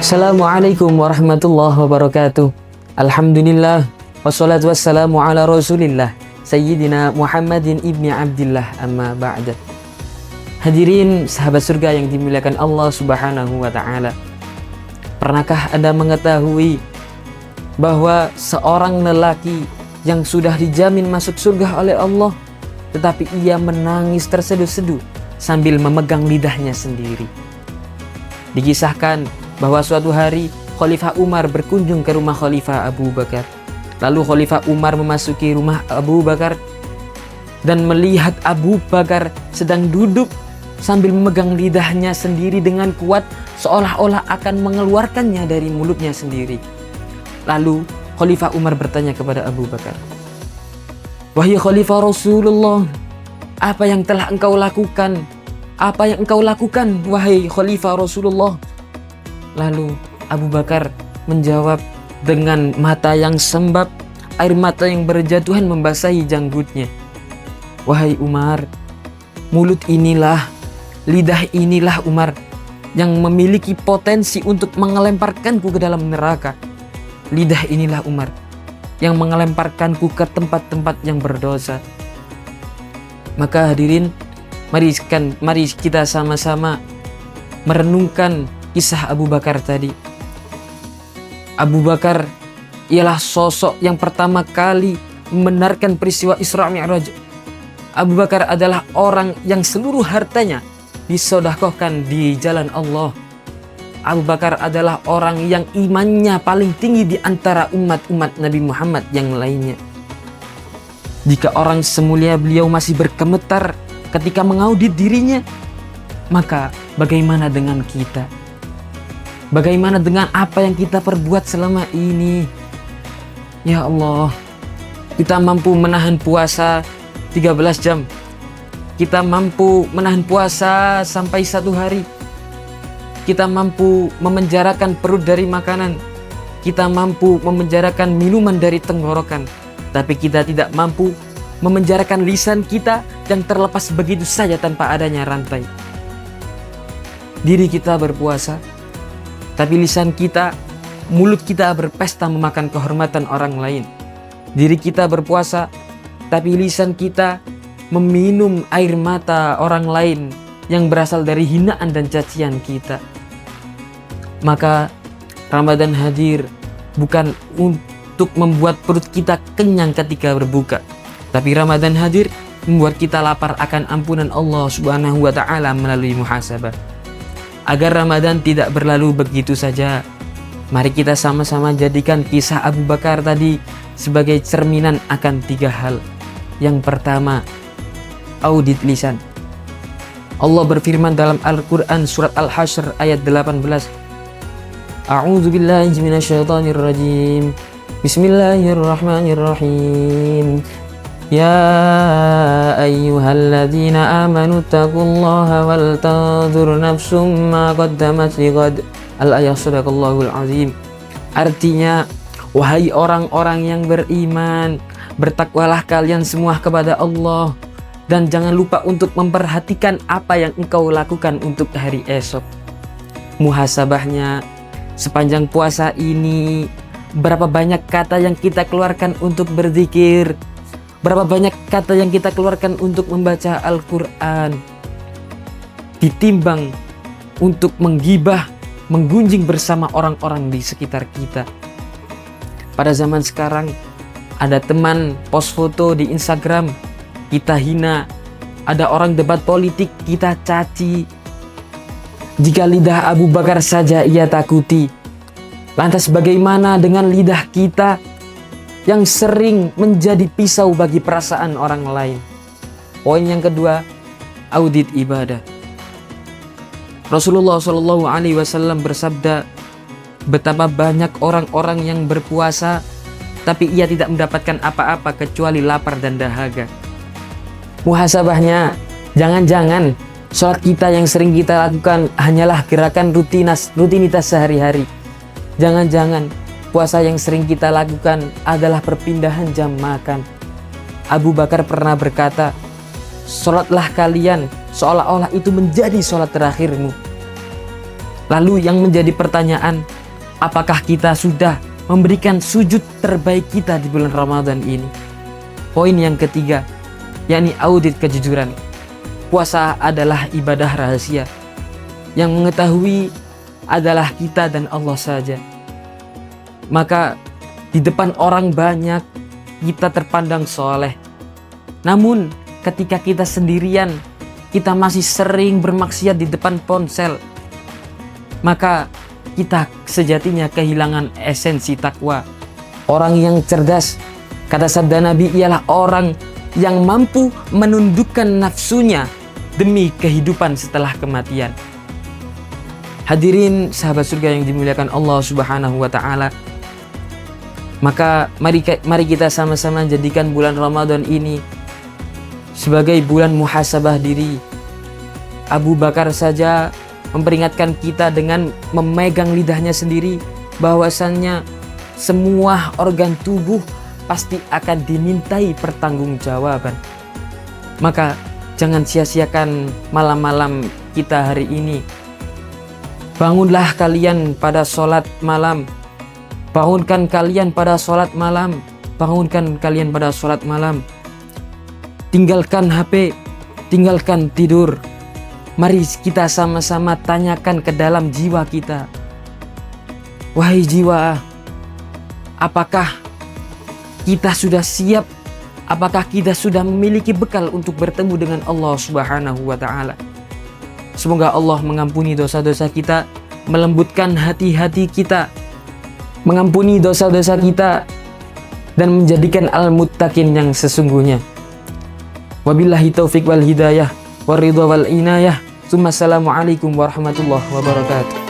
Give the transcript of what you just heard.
Assalamualaikum warahmatullahi wabarakatuh. Alhamdulillah wassalatu wassalamu ala rasulillah Sayyidina Muhammadin ibni Abdillah, amma ba'da. Hadirin sahabat surga yang dimuliakan Allah subhanahu wa ta'ala, pernahkah Anda mengetahui bahwa seorang lelaki yang sudah dijamin masuk surga oleh Allah, tetapi ia menangis terseduh-seduh sambil memegang lidahnya sendiri? Dikisahkan bahwa suatu hari Khalifah Umar berkunjung ke rumah Khalifah Abu Bakar. Lalu Khalifah Umar memasuki rumah Abu Bakar dan melihat Abu Bakar sedang duduk sambil memegang lidahnya sendiri dengan kuat, seolah-olah akan mengeluarkannya dari mulutnya sendiri. Lalu Khalifah Umar bertanya kepada Abu Bakar, "Wahai Khalifah Rasulullah, apa yang telah engkau lakukan? Apa yang engkau lakukan, wahai Khalifah Rasulullah?" Lalu Abu Bakar menjawab dengan mata yang sembab, air mata yang berjatuhan membasahi janggutnya, "Wahai Umar, mulut inilah, lidah inilah Umar yang memiliki potensi untuk mengelemparkanku ke dalam neraka. Lidah inilah Umar yang mengelemparkanku ke tempat-tempat yang berdosa." Maka hadirin, mari kita sama-sama merenungkan kisah Abu Bakar tadi. Abu Bakar ialah sosok yang pertama kali membenarkan peristiwa Isra Mi'raj. Abu Bakar adalah orang yang seluruh hartanya disedekahkan di jalan Allah. Abu Bakar adalah orang yang imannya paling tinggi di antara umat-umat Nabi Muhammad yang lainnya. Jika orang semulia beliau masih bergemetar ketika mengaudit dirinya, maka bagaimana dengan kita? Bagaimana dengan apa yang kita perbuat selama ini? Ya Allah, kita mampu menahan puasa 13 jam. Kita mampu menahan puasa sampai 1 hari. Kita mampu memenjarakan perut dari makanan. Kita mampu memenjarakan minuman dari tenggorokan. Tapi kita tidak mampu memenjarakan lisan kita yang terlepas begitu saja tanpa adanya rantai. Diri kita berpuasa, tapi lisan kita, mulut kita berpesta memakan kehormatan orang lain. Diri kita berpuasa, tapi lisan kita meminum air mata orang lain yang berasal dari hinaan dan cacian kita. Maka Ramadan hadir bukan untuk membuat perut kita kenyang ketika berbuka, tapi Ramadan hadir membuat kita lapar akan ampunan Allah subhanahu wa ta'ala melalui muhasabah. Agar Ramadan tidak berlalu begitu saja, mari kita sama-sama jadikan kisah Abu Bakar tadi sebagai cerminan akan 3 hal. Yang pertama, audit lisan. Allah berfirman dalam Al-Quran surat Al-Hasyr ayat 18, "A'udzubillahi minasyaitonirrajim. Bismillahirrahmanirrahim. Ya ayyuhalladzina amanu taqullaha wal tanzur nafsum ma qaddamat lighad." Al-ayat, sadaqallahul azim. Artinya, wahai orang-orang yang beriman, bertakwalah kalian semua kepada Allah, dan jangan lupa untuk memperhatikan apa yang engkau lakukan untuk hari esok. Muhasabahnya, sepanjang puasa ini, berapa banyak kata yang kita keluarkan untuk berzikir? Berapa banyak kata yang kita keluarkan untuk membaca Al-Quran? Ditimbang untuk menggibah, menggunjing bersama orang-orang di sekitar kita. Pada zaman sekarang, ada teman post foto di Instagram, kita hina. Ada orang debat politik, kita caci. Jika lidah Abu Bakar saja ia takuti, lantas bagaimana dengan lidah kita yang sering menjadi pisau bagi perasaan orang lain? Poin yang kedua, audit ibadah. Rasulullah SAW bersabda, betapa banyak orang-orang yang berpuasa tapi ia tidak mendapatkan apa-apa kecuali lapar dan dahaga. Muhasabahnya, jangan-jangan sholat kita yang sering kita lakukan hanyalah gerakan rutinitas sehari-hari. Jangan-jangan puasa yang sering kita lakukan adalah perpindahan jam makan. Abu Bakar pernah berkata, "Sholatlah kalian seolah-olah itu menjadi sholat terakhirmu." Lalu yang menjadi pertanyaan, apakah kita sudah memberikan sujud terbaik kita di bulan Ramadan ini? Poin yang ketiga, yakni audit kejujuran. Puasa adalah ibadah rahasia. Yang mengetahui adalah kita dan Allah saja. Maka di depan orang banyak kita terpandang soleh. Namun ketika kita sendirian, kita masih sering bermaksiat di depan ponsel. Maka kita sejatinya kehilangan esensi takwa. Orang yang cerdas, kata sabda Nabi, ialah orang yang mampu menundukkan nafsunya demi kehidupan setelah kematian. Hadirin sahabat surga yang dimuliakan Allah Subhanahu wa taala. Maka mari kita sama-sama jadikan bulan Ramadan ini sebagai bulan muhasabah diri. Abu Bakar saja memperingatkan kita dengan memegang lidahnya sendiri bahwasannya semua organ tubuh pasti akan dimintai pertanggungjawaban. Maka jangan sia-siakan malam-malam kita hari ini. Bangunlah kalian pada sholat malam. Bangunkan kalian pada sholat malam. Bangunkan kalian pada sholat malam. Tinggalkan HP, tinggalkan tidur. Mari kita sama-sama tanyakan ke dalam jiwa kita. Wahai jiwa, apakah kita sudah siap? Apakah kita sudah memiliki bekal untuk bertemu dengan Allah Subhanahu wa taala? Semoga Allah mengampuni dosa-dosa kita, melembutkan hati-hati kita, mengampuni dosa-dosa kita, dan menjadikan al-muttaqin yang sesungguhnya. Wabillahi taufiq wal hidayah, waridha wal inayah. Assalamualaikum warahmatullahi wabarakatuh.